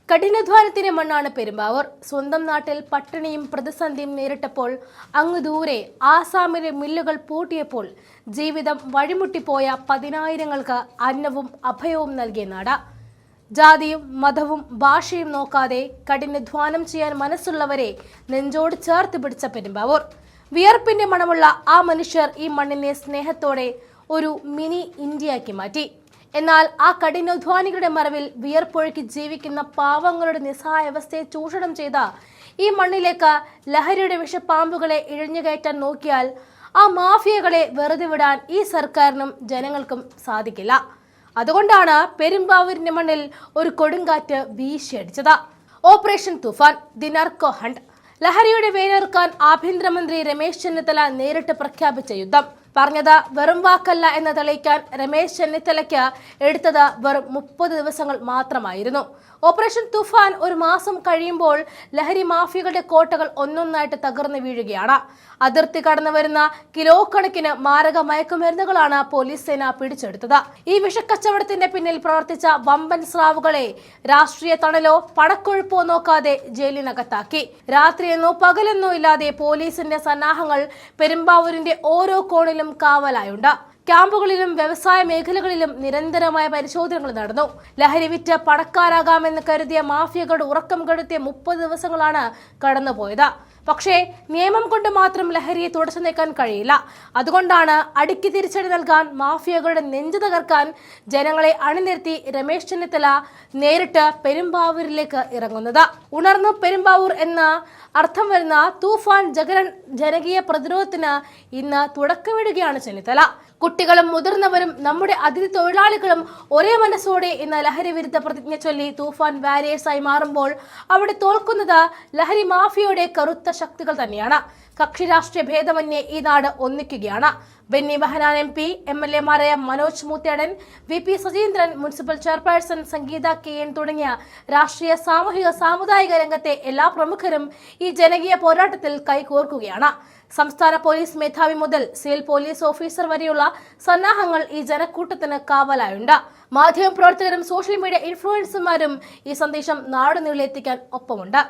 കഠിനാധ്വാനത്തിന്റെ മണ്ണാണ് പെരുമ്പാവൂർ. സ്വന്തം നാട്ടിൽ പട്ടിണിയും പ്രതിസന്ധിയും നേരിട്ടപ്പോൾ അങ്ങ് ദൂരെ ആസാമിലെ മില്ലുകൾ പൂട്ടിയപ്പോൾ ജീവിതം വഴിമുട്ടിപ്പോയ പതിനായിരങ്ങൾക്ക് അന്നവും അഭയവും നൽകിയ നാട്. ജാതിയും മതവും ഭാഷയും നോക്കാതെ കഠിനാധ്വാനം ചെയ്യാൻ മനസ്സുള്ളവരെ നെഞ്ചോട് ചേർത്ത് പിടിച്ച പെരുമ്പാവൂർ. വിയർപ്പിന്റെ മണമുള്ള ആ മനുഷ്യർ ഈ മണ്ണിനെ സ്നേഹത്തോടെ ഒരു മിനി ഇന്ത്യയാക്കി മാറ്റി. എന്നാൽ ആ കഠിനാധ്വാനികളുടെ മറവിൽ വിയർപ്പൊഴുക്കി ജീവിക്കുന്ന പാവങ്ങളുടെ നിസ്സഹായാവസ്ഥയെ ചൂഷണം ചെയ്ത ഈ മണ്ണിലേക്ക് ലഹരിയുടെ വിഷപ്പാമ്പുകളെ ഇഴഞ്ഞുകയറ്റാൻ നോക്കിയാൽ ആ മാഫിയകളെ വെറുതെ വിടാൻ ഈ സർക്കാരിനും ജനങ്ങൾക്കും സാധിക്കില്ല. അതുകൊണ്ടാണ് പെരുമ്പാവൂരിന്റെ മണ്ണിൽ ഒരു കൊടുങ്കാറ്റ് വീശിയടിച്ചത്. Operation Toofan, the narco hunt. ലഹരിയുടെ വേരറുക്കാൻ ആഭ്യന്തരമന്ത്രി രമേശ് ചെന്നിത്തല നേരിട്ട് പ്രഖ്യാപിച്ച യുദ്ധം. പറഞ്ഞത് വെറും വാക്കല്ല എന്ന് തെളിയിക്കാൻ രമേശ് ചെന്നിത്തലയ്ക്ക് എടുത്തത് വെറും 30 ദിവസങ്ങൾ മാത്രമായിരുന്നു. ഓപ്പറേഷൻ തുഫാൻ ഒരു മാസം കഴിയുമ്പോൾ ലഹരി മാഫിയകളുടെ കോട്ടകൾ ഒന്നൊന്നായിട്ട് തകർന്നു വീഴുകയാണ്. അതിർത്തി കടന്നു വരുന്ന കിലോ കണക്കിന് മാരക മയക്കുമരുന്നുകളാണ് പോലീസ് സേന പിടിച്ചെടുത്തത്. ഈ വിഷക്കച്ചവടത്തിന്റെ പിന്നിൽ പ്രവർത്തിച്ച വമ്പൻ സ്രാവുകളെ രാഷ്ട്രീയ തണലോ പണക്കൊഴുപ്പോ നോക്കാതെ ജയിലിനകത്താക്കി. രാത്രിയെന്നോ പകലെന്നോ ഇല്ലാതെ പോലീസിന്റെ സന്നാഹങ്ങൾ പെരുമ്പാവൂരിന്റെ ഓരോ കോണിലും കാവലായുണ്ട്. ക്യാമ്പുകളിലും വ്യവസായ മേഖലകളിലും നിരന്തരമായ പരിശോധനകൾ നടന്നു. ലഹരി വിറ്റ് പണക്കാരാകാമെന്ന് കരുതിയ മാഫിയകളുടെ ഉറക്കം കെടുത്തിയ 30 ദിവസങ്ങളാണ് കടന്നുപോയത്. പക്ഷേ നിയമം കൊണ്ട് മാത്രം ലഹരിയെ തുടച്ചു നീക്കാൻ കഴിയില്ല. അതുകൊണ്ടാണ് അടിക്ക് തിരിച്ചടി നൽകാൻ, മാഫിയകളുടെ നെഞ്ചു തകർക്കാൻ ജനങ്ങളെ അണിനിരത്തി രമേശ് ചെന്നിത്തല നേരിട്ട് പെരുമ്പാവൂരിലേക്ക് ഇറങ്ങുന്നത്. ഉണർന്നു പെരുമ്പാവൂർ എന്ന അർത്ഥം വരുന്ന തൂഫാൻ ജനകീയ പ്രതിരോധത്തിന് ഇന്ന് തുടക്കമിടുകയാണ് ചെന്നിത്തല. കുട്ടികളും മുതിർന്നവരും നമ്മുടെ അതിഥി തൊഴിലാളികളും ഒരേ മനസ്സോടെ ഇന്ന് ലഹരി വിരുദ്ധ പ്രതിജ്ഞ ചൊല്ലി തൂഫാൻ വാരിയേഴ്സായി മാറുമ്പോൾ അവിടെ തോൽക്കുന്നത് ലഹരി മാഫിയയുടെ കറുത്ത ശക്തികൾ തന്നെയാണ്. കക്ഷി രാഷ്ട്രീയ ഭേദമന്യേ ഈ നാട് ഒന്നിക്കുകയാണ്. ബെന്നി ബെഹനാൻ MP, MLA-മാരായ Manoj Moothedan, VP Sajeendran, municipal chairperson Sangeetha KN തുടങ്ങിയ രാഷ്ട്രീയ, സാമൂഹിക, സാമുദായിക രംഗത്തെ എല്ലാ പ്രമുഖരും ഈ ജനകീയ പോരാട്ടത്തിൽ കൈകോർക്കുകയാണ്. സംസ്ഥാന പോലീസ് മേധാവി മുതൽ സിവിൽ പോലീസ് ഓഫീസർ വരെയുള്ള സന്നാഹങ്ങൾ ഈ ജനക്കൂട്ടത്തിന് കാവലായുണ്ട്. മാധ്യമപ്രവർത്തകരും സോഷ്യൽ മീഡിയ ഇൻഫ്ലുവൻസർമാരും ഈ സന്ദേശം നാടുനീളെത്തിക്കാൻ ഒപ്പമുണ്ട്.